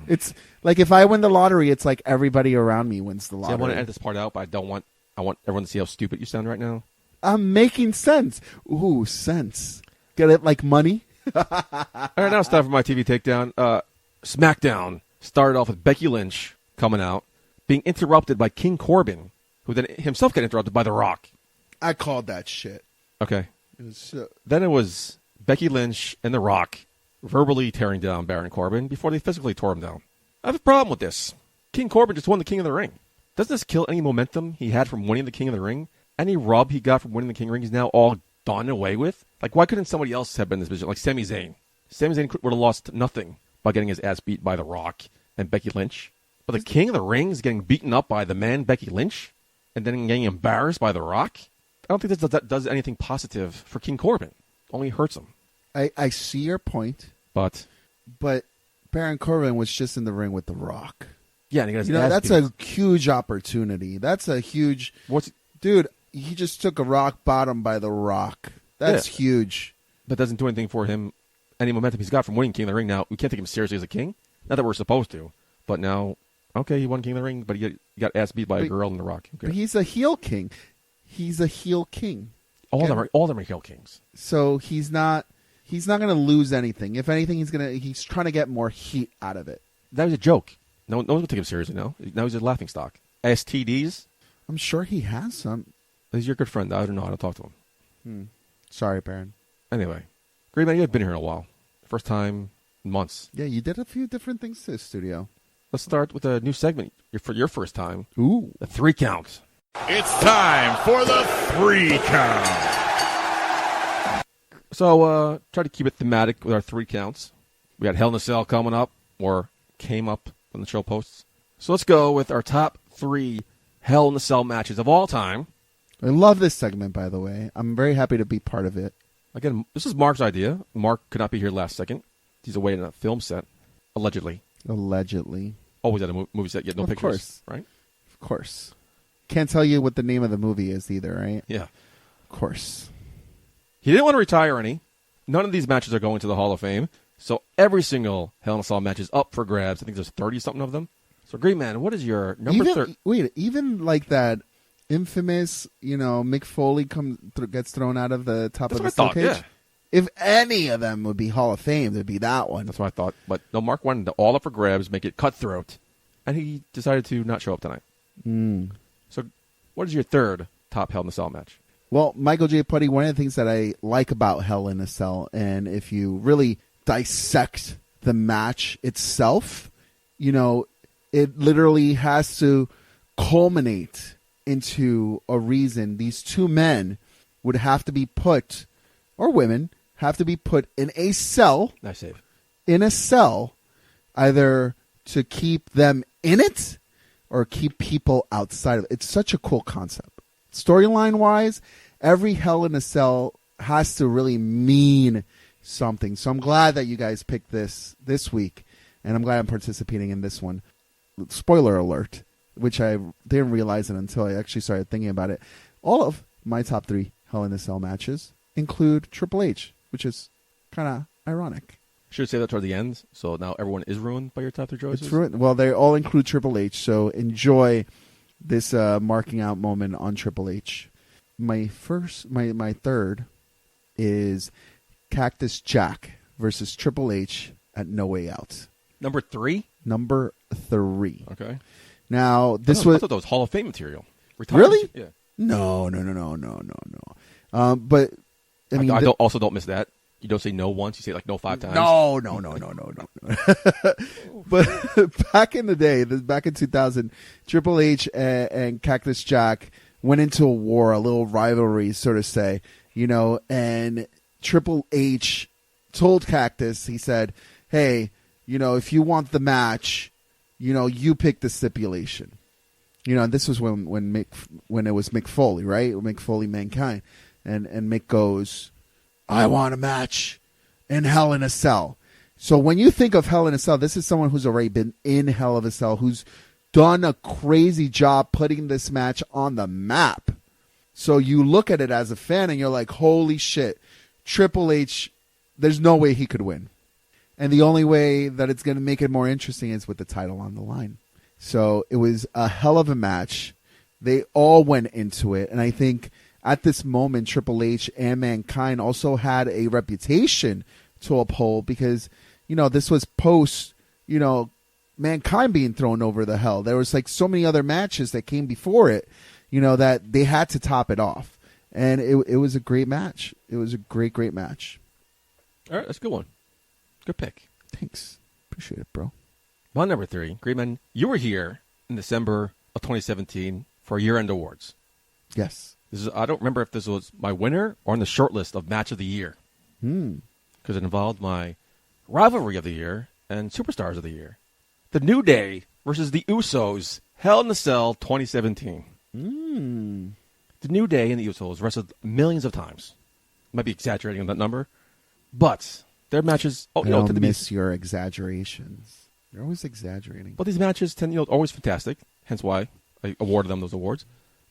C: It's like if I win the lottery, it's like everybody around me wins the
B: See,
C: lottery.
B: I want to edit this part out, but I want everyone to see how stupid you sound right now.
C: I'm making sense. Ooh, sense. Get it like money?
B: All right, now it's time for my TV takedown. Smackdown started off with Becky Lynch coming out, being interrupted by King Corbin, who then himself got interrupted by The Rock.
C: I called that shit.
B: Okay.
C: It was,
B: Then it was Becky Lynch and The Rock verbally tearing down Baron Corbin before they physically tore him down. I have a problem with this. King Corbin just won the King of the Ring. Doesn't this kill any momentum he had from winning the King of the Ring? Any rub he got from winning the King of the Ring is now all done away with? Like, why couldn't somebody else have been in this position? Like Sami Zayn. Sami Zayn would have lost nothing by getting his ass beat by The Rock and Becky Lynch. But the King of the Ring is getting beaten up by the man Becky Lynch and then getting embarrassed by The Rock? I don't think that does anything positive for King Corbin. Only hurts him.
C: I see your point,
B: But
C: Baron Corbin was just in the ring with The Rock.
B: yeah, and he got his
C: You know,
B: ass
C: that's
B: beat.
C: a huge opportunity. That's a huge...
B: What's
C: Dude, he just took a rock bottom by The Rock. That's
B: Yeah.
C: huge.
B: That doesn't do anything for him. Any momentum he's got from winning King of the Ring now, we can't take him seriously as a king. Not that we're supposed to, but now, okay, he won King of the Ring, but he got ass beat by a
C: But-
B: girl in The Rock.
C: But he's a heel king. He's a heel king.
B: All of them are heel kings.
C: So he's not going to lose anything. If anything, he's trying to get more heat out of it.
B: That was a joke. No one's gonna take him seriously now. Now he's a laughing stock. STDs.
C: I'm sure he has some.
B: He's your good friend. I don't know how to talk to him.
C: Sorry, Baron.
B: Anyway, Green Man, you've been here in a while. First time in months.
C: Yeah, you did a few different things to the studio.
B: Let's start with a new segment for your first time.
C: Ooh.
B: The 3 count.
D: It's time for the 3 count.
B: So try to keep it thematic with our 3 counts. We got Hell in a Cell coming up, or came up on the show posts. So let's go with our top 3 Hell in a Cell matches of all time.
C: I love this segment, by the way. I'm very happy to be part of it.
B: Again, this is Mark's idea. Mark could not be here last second. He's away in a film set, allegedly.
C: Allegedly.
B: Always at a movie set, yet no
C: Of
B: pictures.
C: course.
B: Right?
C: Of course. Can't tell you what the name of the movie is either, right?
B: Yeah.
C: Of course.
B: He didn't want to retire any. None of these matches are going to the Hall of Fame. So every single Hell in a Cell match is up for grabs. I think there's 30-something of them. So, Green Man, what is your number 30?
C: Wait, even like that infamous, Mick Foley gets thrown out of the top
B: That's
C: of
B: what
C: the
B: I thought,
C: cage?
B: yeah.
C: If any of them would be Hall of Fame, it'd be that one.
B: That's what I thought. But no, Mark wanted to all up for grabs, make it cutthroat. And he decided to not show up tonight. So what is your third top Hell in a Cell match?
C: Well, Michael J. Putty, one of the things that I like about Hell in a Cell, and if you really dissect the match itself, it literally has to culminate into a reason these 2 men would have to be put, or women, have to be put in a cell,
B: Nice save.
C: either to keep them in it or keep people outside of it. It's such a cool concept. Storyline-wise, every Hell in a Cell has to really mean something. So I'm glad that you guys picked this week, and I'm glad I'm participating in this one. Spoiler alert, which I didn't realize it until I actually started thinking about it. All of my top 3 Hell in a Cell matches include Triple H, which is kind of ironic.
B: Should say that toward the end, so now everyone is ruined by your top 3 choices?
C: It's ruined. Well, they all include Triple H, so enjoy this marking out moment on Triple H. My third is Cactus Jack versus Triple H at No Way Out.
B: Number 3?
C: Number 3.
B: Okay.
C: Now,
B: I
C: this
B: thought
C: was...
B: that was Hall of Fame material. Retirement.
C: Really?
B: Yeah.
C: No. But, I mean...
B: I don't miss that. You don't say no once, you say like no 5 times.
C: No. But back in the day, back in 2000, Triple H and Cactus Jack went into a war, a little rivalry, so to say, and Triple H told Cactus, he said, hey, if you want the match, you pick the stipulation. And this was when it was Mick Foley, right? Mick Foley, Mankind. And Mick goes, I want a match in Hell in a Cell. So when you think of Hell in a Cell, this is someone who's already been in Hell in a Cell, who's done a crazy job putting this match on the map. So you look at it as a fan and you're like, holy shit, Triple H, there's no way he could win. And the only way that it's going to make it more interesting is with the title on the line. So it was a hell of a match. They all went into it. And I think at this moment, Triple H and Mankind also had a reputation to uphold because, this was post, Mankind being thrown over the hell. There was like so many other matches that came before it, that they had to top it off. And it was a great match. It was a great, great match.
B: All right, that's a good one. Good pick.
C: Thanks. Appreciate it, bro.
B: My number 3, Greenman, you were here in December of 2017 for year-end awards.
C: Yes.
B: I don't remember if this was my winner or on the short list of match of the year. Because it involved my rivalry of the year and superstars of the year. The New Day versus the Usos, Hell in a Cell 2017. The New Day and the Usos wrestled millions of times. Might be exaggerating on that number. But their matches...
C: I don't miss your exaggerations. You're always exaggerating.
B: But these matches tend, always fantastic. Hence why I awarded them those awards.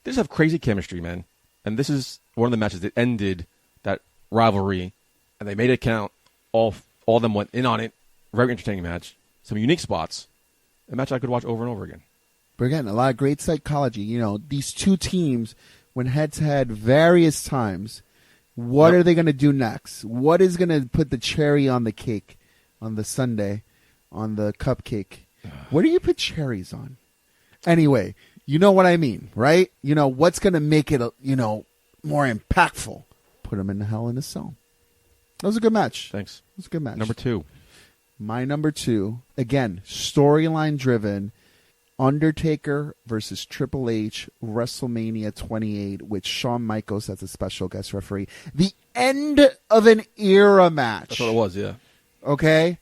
B: They just have crazy chemistry, man. And this is one of the matches that ended that rivalry. And they made it count. All of them went in on it. Very entertaining match. Some unique spots. A match I could watch over and over again.
C: But again, a lot of great psychology. These two teams went head-to-head various times. What are they going to do next? What is going to put the cherry on the cake, on the sundae, on the cupcake? What do you put cherries on? Anyway, you know what I mean, right? What's going to make it, more impactful? Put them in the Hell in a Cell. That was a good match.
B: Thanks.
C: It was a good match.
B: Number 2.
C: My number 2, again, storyline driven. Undertaker versus Triple H, WrestleMania 28, with Shawn Michaels as a special guest referee. The end of an era match.
B: That's what it was, yeah.
C: Okay?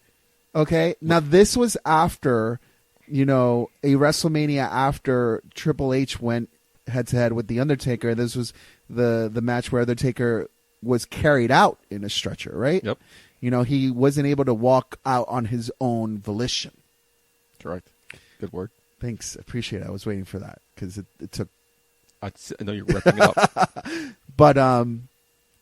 C: Now, this was after, a WrestleMania after Triple H went head-to-head with The Undertaker. This was the match where Undertaker was carried out in a stretcher, right?
B: Yep.
C: He wasn't able to walk out on his own volition.
B: Correct. Good word.
C: Thanks. Appreciate it. I was waiting for that because it took.
B: I know you're wrapping it up.
C: But, and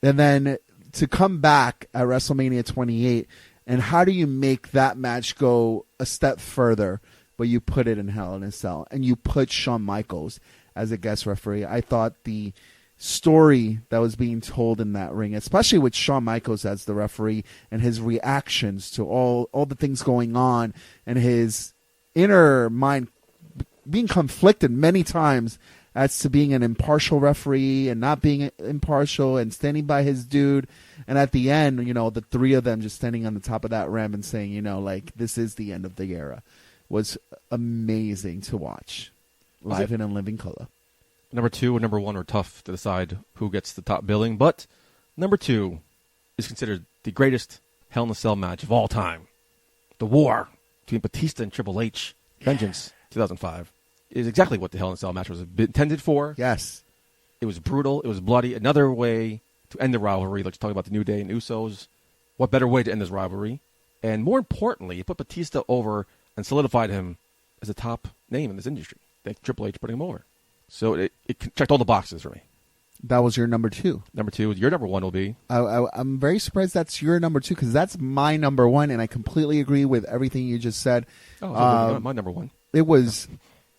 C: then to come back at WrestleMania 28, and how do you make that match go a step further, but you put it in Hell in a Cell, and you put Shawn Michaels as a guest referee? I thought the story that was being told in that ring, especially with Shawn Michaels as the referee and his reactions to all the things going on and his inner mind being conflicted many times as to being an impartial referee and not being impartial and standing by his dude. And at the end, the three of them just standing on the top of that ramp and saying, this is the end of the era, was amazing to watch live and in living color.
B: Number 2 and number 1 are tough to decide who gets the top billing, but number 2 is considered the greatest Hell in a Cell match of all time. The war between Batista and Triple H, Vengeance, 2005, is exactly what the Hell in a Cell match was intended for.
C: Yes.
B: It was brutal. It was bloody. Another way to end the rivalry. Let's talk about the New Day and Usos. What better way to end this rivalry? And more importantly, it put Batista over and solidified him as a top name in this industry. Thanks to Triple H putting him over. So it checked all the boxes for me.
C: That was your number 2.
B: Number 2. Your number 1 will be?
C: I'm very surprised that's your number 2 because that's my number 1, and I completely agree with everything you just said.
B: Oh, my number 1.
C: It was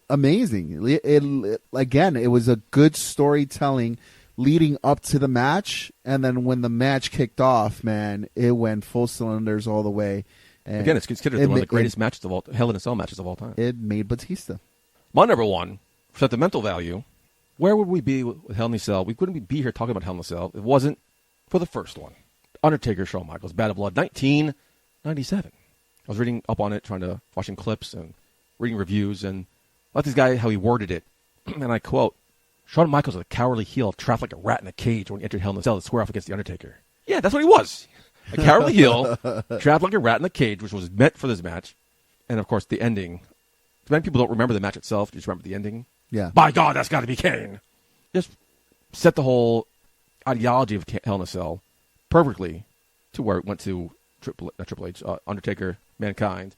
C: amazing. It was a good storytelling leading up to the match, and then when the match kicked off, man, it went full cylinders all the way. And
B: again, it's considered one of the greatest matches of all Hell in a Cell matches of all time.
C: It made Batista.
B: My number 1, for sentimental value. Where would we be with Hell in a Cell? We wouldn't be here talking about Hell in a Cell if it wasn't for the first one. Undertaker, Shawn Michaels, Bad of Blood, 1997. I was reading up on it, watching clips and reading reviews, and I like this guy, how he worded it. And I quote, Shawn Michaels was a cowardly heel trapped like a rat in a cage when he entered Hell in a Cell to square off against The Undertaker. Yeah, that's what he was. A cowardly heel, trapped like a rat in a cage, which was meant for this match. And, of course, the ending. Many people don't remember the match itself. Just remember the ending.
C: Yeah.
B: By God, that's got to be Kane. Just set the whole ideology of Hell in a Cell perfectly to where it went to Triple H, Undertaker, Mankind,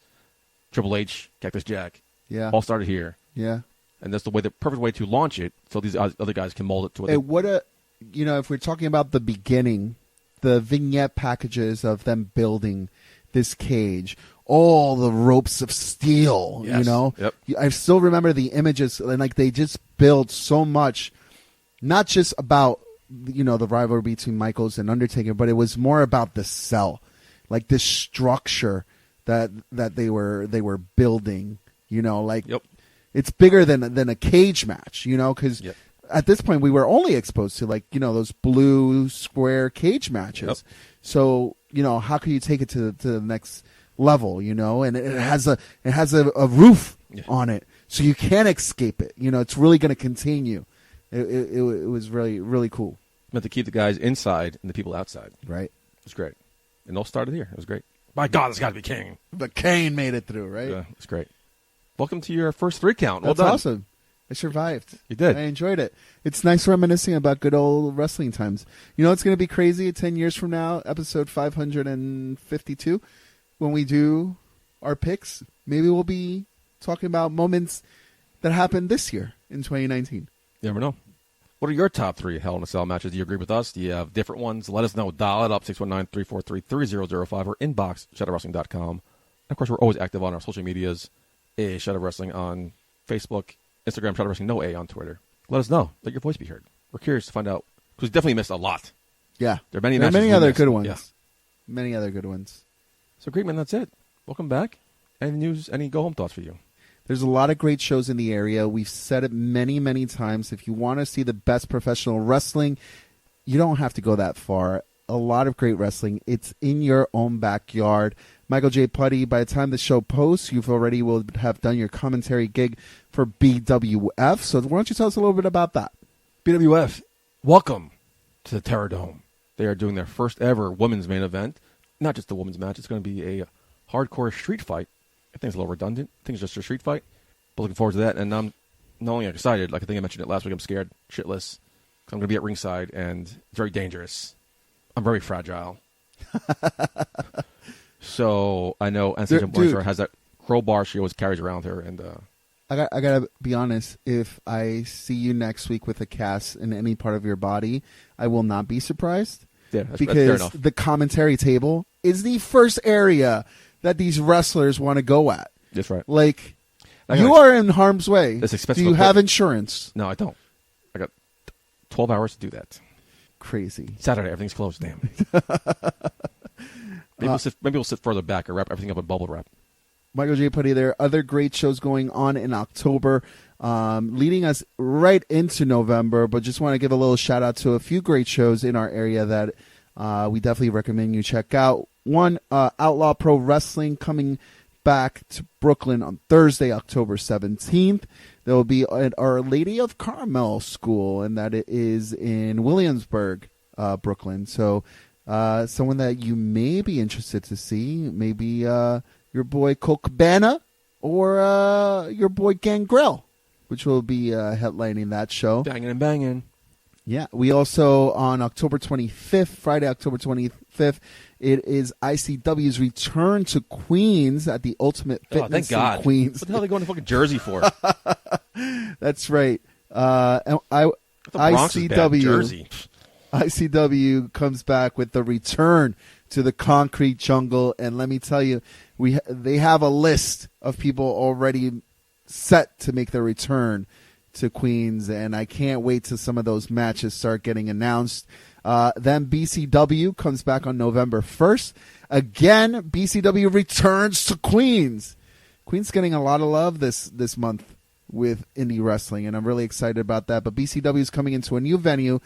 B: Triple H, Cactus Jack.
C: Yeah.
B: All started here.
C: Yeah.
B: And that's the perfect way to launch it so these other guys can mold it to
C: what if we're talking about the beginning, the vignette packages of them building this cage, all the ropes of steel,
B: Yes. Yep.
C: I still remember the images, and like they just built so much, not just about the rivalry between Michaels and Undertaker, but it was more about the cell, like this structure that they were building.
B: Yep.
C: It's bigger than a cage match, because
B: Yep.
C: at this point we were only exposed to those blue square cage matches.
B: Yep.
C: So how can you take it to the next level? And it has a roof on it, so you can't escape it. It's really going to contain you. It was really, really cool.
B: Meant to keep the guys inside and the people outside.
C: Right.
B: It was great. And all started here. It was great. By God, it's got to be King.
C: But Kane made it through, right?
B: Yeah, it's great. Welcome to your first 3 count. Well
C: That's
B: done.
C: awesome. I survived.
B: You did.
C: I enjoyed it. It's nice reminiscing about good old wrestling times. It's going to be crazy 10 years from now, episode 552, when we do our picks. Maybe we'll be talking about moments that happened this year in 2019.
B: You never know. What are your top 3 Hell in a Cell matches? Do you agree with us? Do you have different ones? Let us know. Dial it up, 619-343-3005, or inbox shadowwrestling.com. And of course, we're always active on our social medias. A Shadow Wrestling on Facebook, Instagram, Shadow Wrestling, no A on Twitter. Let us know. Let your voice be heard. We're curious to find out. Because we definitely missed a lot.
C: Yeah.
B: There are many
C: other good ones.
B: Yeah.
C: Many other good ones.
B: So great, man. That's it. Welcome back. Any news, any go-home thoughts for you?
C: There's a lot of great shows in the area. We've said it many, many times. If you want to see the best professional wrestling, you don't have to go that far. A lot of great wrestling. It's in your own backyard. Michael J. Putty, by the time the show posts, you've already will have done your commentary gig for BWF. So why don't you tell us a little bit about that?
B: BWF, welcome to the Terror Dome. They are doing their first ever women's main event. Not just a women's match. It's going to be a hardcore street fight. I think it's a little redundant. I think it's just a street fight. But looking forward to that. And I'm not only excited, like I think I mentioned it last week, I'm scared shitless. I'm going to be at ringside, and it's very dangerous. I'm very fragile. So I know Anastasia Bornstar has that crowbar she always carries around her. And
C: I gotta be honest. If I see you next week with a cast in any part of your body, I will not be surprised.
B: yeah, that's fair
C: Because
B: enough.
C: the commentary table is the first area that these wrestlers want to go at.
B: That's right.
C: Like,
B: I
C: you
B: gotta-
C: are in harm's way.
B: It's expensive
C: Do you
B: equipment.
C: have insurance?
B: No, I don't. I got 12 hours to do that.
C: Crazy.
B: Saturday, everything's closed. Damn. Maybe we'll sit further back or wrap everything up with bubble wrap.
C: Michael J. Putty there. Other great shows going on in October, leading us right into November. But just want to give a little shout out to a few great shows in our area that we definitely recommend you check out. One, Outlaw Pro Wrestling coming back to Brooklyn on Thursday, October 17th. There will be at Our Lady of Carmel School, and that it is in Williamsburg, Brooklyn. So someone that you may be interested to see, maybe your boy Cole Cabana or your boy Gangrel, which will be headlining that show.
B: Banging and banging.
C: Yeah, we also, on October 25th, Friday, October 25th, it is ICW's return to Queens at the Ultimate
B: Oh,
C: Fitness
B: thank God.
C: in Queens.
B: What the hell are they going to fucking Jersey for?
C: That's right. And
B: The Bronx is bad. Jersey.
C: ICW comes back with the return to the concrete jungle, and let me tell you, they have a list of people already set to make their return to Queens, and I can't wait till some of those matches start getting announced. Then BCW comes back on November 1st. Again, BCW returns to Queens. Queens getting a lot of love this month with indie wrestling, and I'm really excited about that. But BCW is coming into a new venue.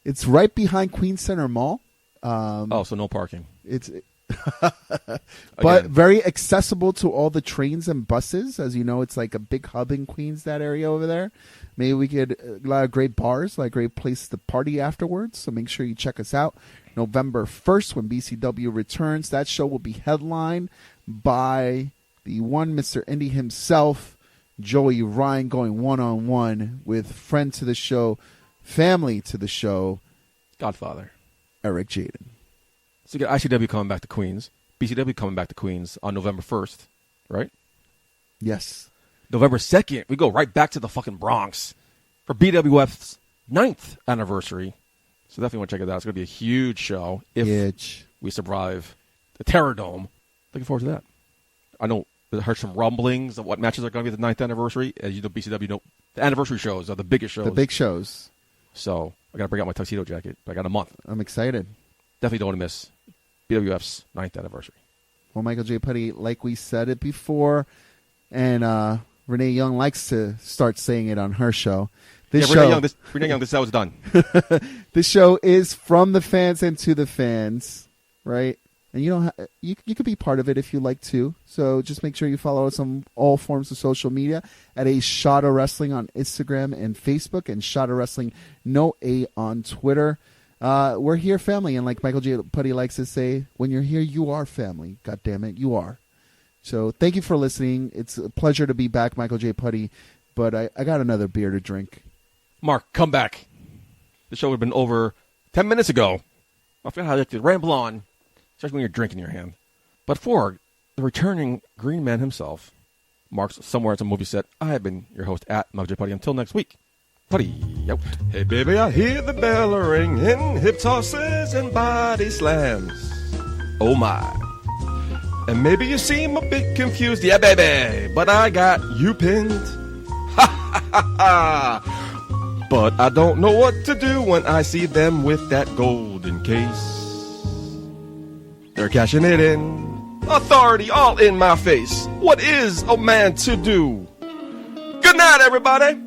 C: It's right behind Queens Center Mall.
B: So no parking.
C: It's
B: Again.
C: but very accessible to all the trains and buses. As you know, it's like a big hub in Queens, that area over there. Maybe we could a lot of great bars, like great place to party afterwards. So make sure you check us out. November 1st when BCW returns. That show will be headlined by the one Mr. Indy himself, Joey Ryan, going one-on-one with friend to the show, family to the show,
B: Godfather.
C: Eric Jaden.
B: So you got ICW coming back to Queens, BCW coming back to Queens on November 1st, right?
C: Yes.
B: November 2nd, we go right back to the fucking Bronx for BWF's 9th anniversary. So definitely want to check it out. It's going to be a huge show if we survive the Terror Dome. Looking forward to that. I know I heard some rumblings of what matches are going to be the 9th anniversary. As you know, BCW, the anniversary shows are the biggest shows.
C: The big shows.
B: So I got to bring out my tuxedo jacket. But I got a month.
C: I'm excited.
B: Definitely don't want to miss BWF's 9th anniversary.
C: Well, Michael J. Putty, like we said it before, and Renee Young likes to start saying it on her show.
B: Renee Young, this is how it's done.
C: This show is from the fans and to the fans, right? And you could be part of it if you like to. So just make sure you follow us on all forms of social media at A Shot of Wrestling on Instagram and Facebook, and Shot of Wrestling No A on Twitter. We're here, family, and like Michael J. Putty likes to say, when you're here, you are family. God damn it, you are. So thank you for listening. It's a pleasure to be back, Michael J. Putty. But I got another beer to drink.
B: Mark, come back. The show would have been over 10 minutes ago. I forgot how you have to ramble on, especially when you're drinking in your hand. But for the returning Green Man himself, Mark's somewhere at some movie set, I have been your host at Michael J. Putty. Until next week, Putty out.
E: Hey, baby, I hear the bell ringing, hip tosses and body slams. Oh, my. And maybe you seem a bit confused. Yeah, baby, but I got you pinned. Ha, ha, ha, ha. But I don't know what to do when I see them with that golden case. They're cashing it in. Authority all in my face. What is a man to do? Good night, everybody.